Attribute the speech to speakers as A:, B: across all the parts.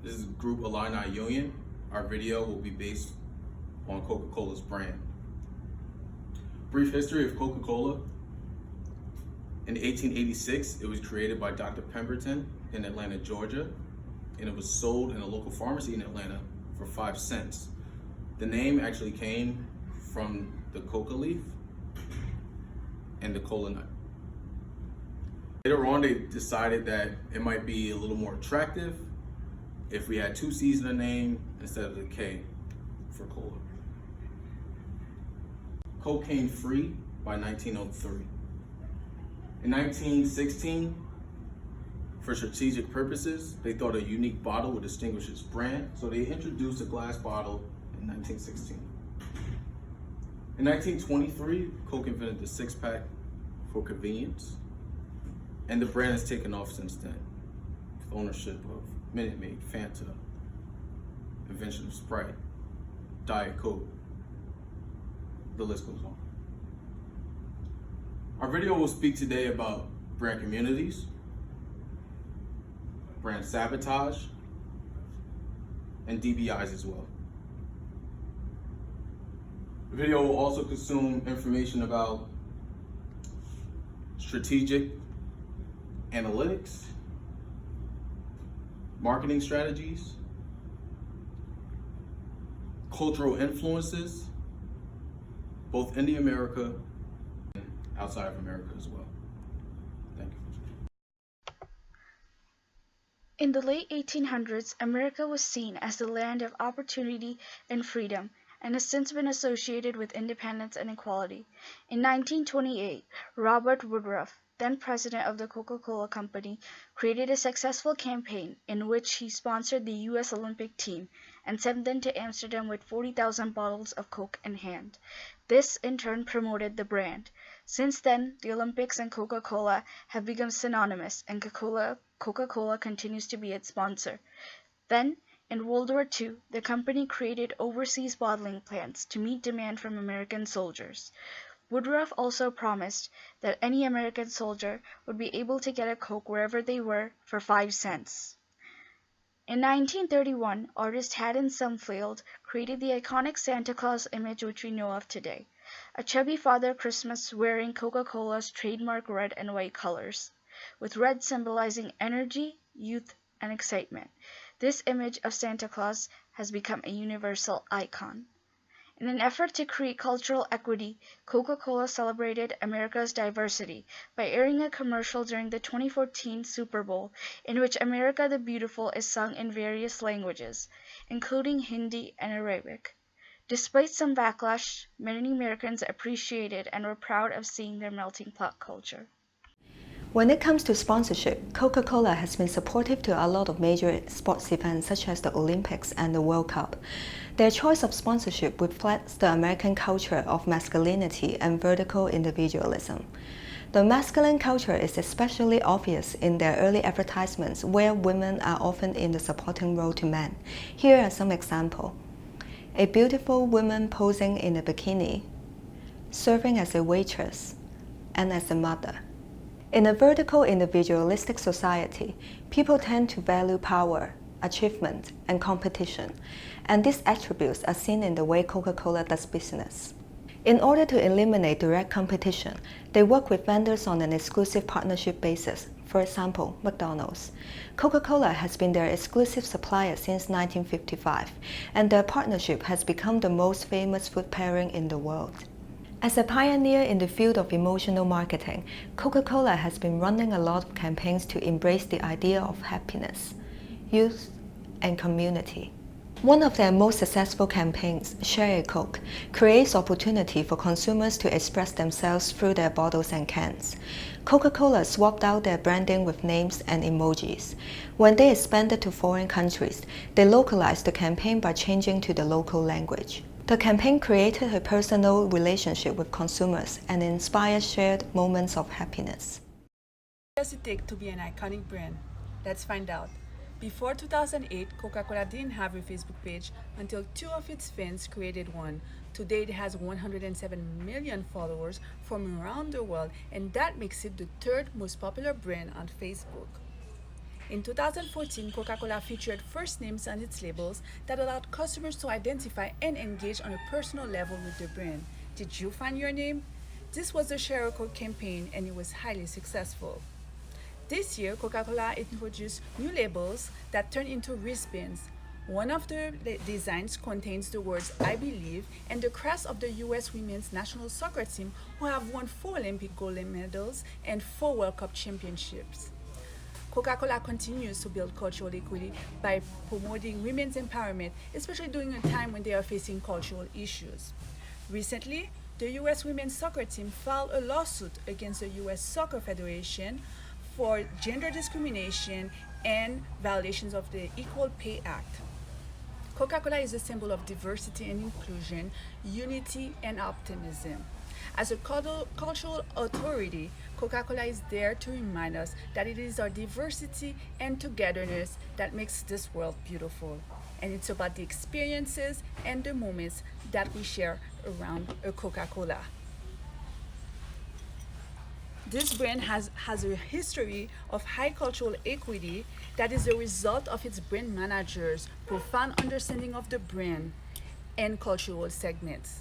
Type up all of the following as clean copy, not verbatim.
A: This is Group Illini Union. Our video will be based on Coca-Cola's brand. Brief history of Coca-Cola. In 1886, it was created by Dr. Pemberton in Atlanta, Georgia, and it was sold in a local pharmacy in Atlanta for 5 cents. The name actually came from the coca leaf and the cola nut. Later on, they decided that it might be a little more attractive if we had 2 C's in the name instead of the K for cola. Cocaine free by 1903. In 1916, for strategic purposes, they thought a unique bottle would distinguish its brand, so they introduced a glass bottle in 1916. In 1923, Coke invented the 6-pack for convenience, and the brand has taken off since then, with ownership of Minute Maid, Fanta, invention of Sprite, Diet Coke, the list goes on. Our video will speak today about brand communities, brand sabotage, and DBIs as well. The video will also consume information about strategic analytics, marketing strategies, cultural influences, both in America and outside of America as well. Thank you.
B: In the late 1800s, America was seen as the land of opportunity and freedom, and has since been associated with independence and equality. In 1928, Robert Woodruff, then president of the Coca-Cola Company, created a successful campaign in which he sponsored the U.S. Olympic team and sent them to Amsterdam with 40,000 bottles of Coke in hand. This, in turn, promoted the brand. Since then, the Olympics and Coca-Cola have become synonymous, and Coca-Cola continues to be its sponsor. Then, in World War II, the company created overseas bottling plants to meet demand from American soldiers. Woodruff also promised that any American soldier would be able to get a Coke wherever they were for 5 cents. In 1931, artist Haddon Sumfield created the iconic Santa Claus image which we know of today, a chubby Father Christmas wearing Coca-Cola's trademark red and white colors, with red symbolizing energy, youth, and excitement. This image of Santa Claus has become a universal icon. In an effort to create cultural equity, Coca-Cola celebrated America's diversity by airing a commercial during the 2014 Super Bowl in which America the Beautiful is sung in various languages, including Hindi and Arabic. Despite some backlash, many Americans appreciated and were proud of seeing their melting pot culture.
C: When it comes to sponsorship, Coca-Cola has been supportive to a lot of major sports events such as the Olympics and the World Cup. Their choice of sponsorship reflects the American culture of masculinity and vertical individualism. The masculine culture is especially obvious in their early advertisements where women are often in the supporting role to men. Here are some examples. A beautiful woman posing in a bikini, serving as a waitress, and as a mother. In a vertical individualistic society, people tend to value power, achievement, and competition, and these attributes are seen in the way Coca-Cola does business. In order to eliminate direct competition, they work with vendors on an exclusive partnership basis. For example, McDonald's. Coca-Cola has been their exclusive supplier since 1955, and their partnership has become the most famous food pairing in the world. As a pioneer in the field of emotional marketing, Coca-Cola has been running a lot of campaigns to embrace the idea of happiness, youth, and community. One of their most successful campaigns, Share a Coke, creates opportunity for consumers to express themselves through their bottles and cans. Coca-Cola swapped out their branding with names and emojis. When they expanded to foreign countries, they localized the campaign by changing to the local language. The campaign created a personal relationship with consumers and inspired shared moments of happiness.
D: What does it take to be an iconic brand? Let's find out. Before 2008, Coca-Cola didn't have a Facebook page until 2 of its fans created one. Today it has 107 million followers from around the world, and that makes it the 3rd most popular brand on Facebook. In 2014, Coca-Cola featured first names on its labels that allowed customers to identify and engage on a personal level with the brand. Did you find your name? This was the Share a Coke campaign, and it was highly successful. This year, Coca-Cola introduced new labels that turn into wristbands. One of the designs contains the words "I believe" and the crest of the U.S. women's national soccer team, who have won 4 Olympic gold medals and 4 World Cup championships. Coca-Cola continues to build cultural equity by promoting women's empowerment, especially during a time when they are facing cultural issues. Recently, the U.S. women's soccer team filed a lawsuit against the U.S. Soccer Federation for gender discrimination and violations of the Equal Pay Act. Coca-Cola is a symbol of diversity and inclusion, unity and optimism. As a cultural authority, Coca-Cola is there to remind us that it is our diversity and togetherness that makes this world beautiful. And it's about the experiences and the moments that we share around a Coca-Cola. This brand has a history of high cultural equity that is a result of its brand managers' profound understanding of the brand and cultural segments.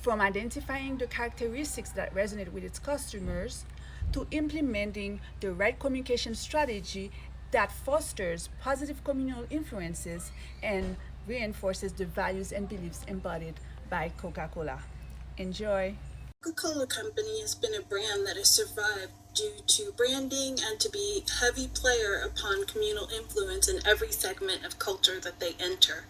D: From identifying the characteristics that resonate with its customers to implementing the right communication strategy that fosters positive communal influences and reinforces the values and beliefs embodied by Coca-Cola. Enjoy!
E: Coca-Cola Company has been a brand that has survived due to branding and to be a heavy player upon communal influence in every segment of culture that they enter.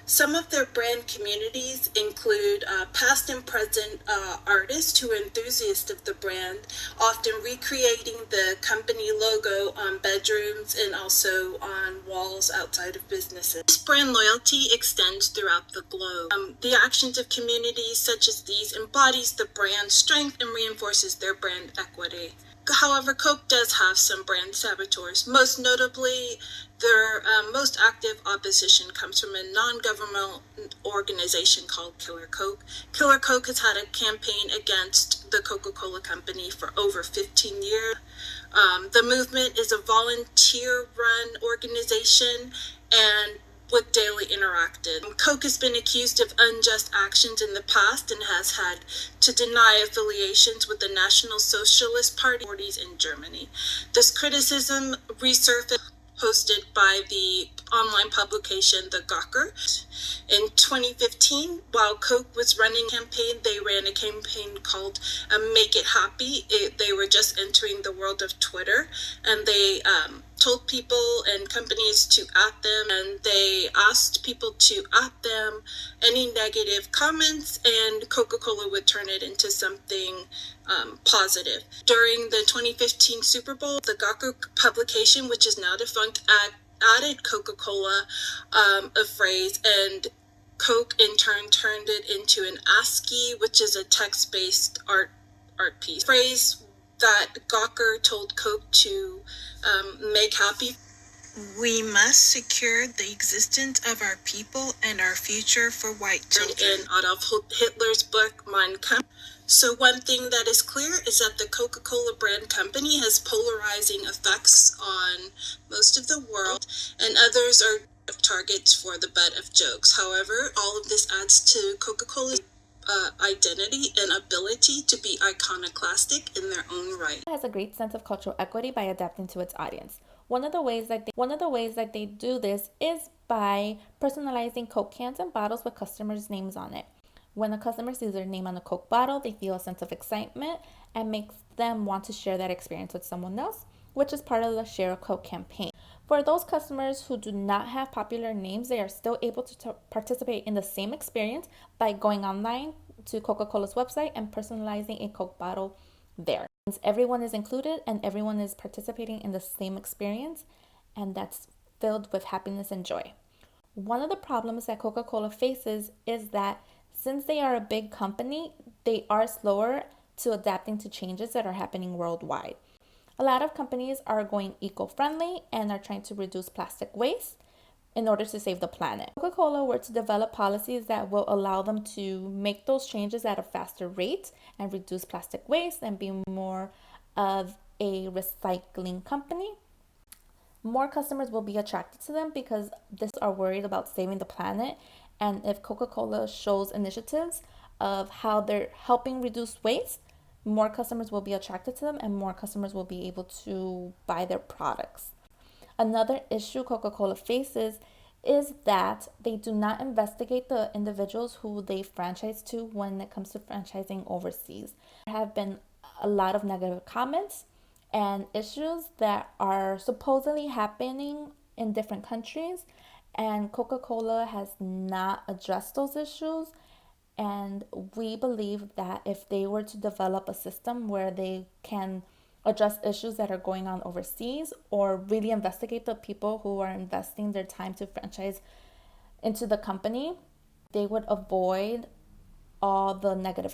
E: Some of their brand communities include past and present artists who are enthusiasts of the brand, often recreating the company logo on bedrooms and also on walls outside of businesses. This brand loyalty extends throughout the globe. The actions of communities such as these embodies the brand's strength and reinforces their brand equity. However, Coke does have some brand saboteurs. Most notably, their most active opposition comes from a non-governmental organization called Killer Coke. Killer Coke has had a campaign against the Coca-Cola Company for over 15 years. The movement is a volunteer-run organization and with daily interactive. Coke has been accused of unjust actions in the past and has had to deny affiliations with the National Socialist Party in Germany. This criticism resurfaced hosted by the online publication The Gawker. In 2015, while Coke was running a campaign, they ran a campaign called Make It Happy. They were just entering the world of Twitter, and they told people and companies to at them, and they asked people to at them any negative comments, and Coca-Cola would turn it into something positive. During the 2015 Super Bowl, the Gawker publication, which is now defunct, added Coca-Cola a phrase, and Coke in turn turned it into an ASCII, which is a text-based art piece. Phrase that Gawker told Coke to make happy. We must secure the existence of our people and our future for white children. In Adolf Hitler's book, Mein Kampf. So one thing that is clear is that the Coca-Cola brand company has polarizing effects on most of the world, and others are targets for the butt of jokes. However, all of this adds to Coca-Cola's identity and ability to be iconoclastic in their own right.
F: Has a great sense of cultural equity by adapting to its audience. One of the ways that they do this is by personalizing Coke cans and bottles with customers' names on it. When a customer sees their name on a Coke bottle, they feel a sense of excitement and makes them want to share that experience with someone else, which is part of the Share a Coke campaign. For those customers who do not have popular names, they are still able to participate in the same experience by going online to Coca-Cola's website and personalizing a Coke bottle there. Everyone is included and everyone is participating in the same experience, and that's filled with happiness and joy. One of the problems that Coca-Cola faces is that since they are a big company, they are slower to adapting to changes that are happening worldwide. A lot of companies are going eco-friendly and are trying to reduce plastic waste in order to save the planet. If Coca-Cola were to develop policies that will allow them to make those changes at a faster rate and reduce plastic waste and be more of a recycling company, more customers will be attracted to them because this are worried about saving the planet. And if Coca-Cola shows initiatives of how they're helping reduce waste, more customers will be attracted to them and more customers will be able to buy their products. Another issue Coca-Cola faces is that they do not investigate the individuals who they franchise to when it comes to franchising overseas. There have been a lot of negative comments and issues that are supposedly happening in different countries, and Coca-Cola has not addressed those issues. And we believe that if they were to develop a system where they can address issues that are going on overseas or really investigate the people who are investing their time to franchise into the company, they would avoid all the negative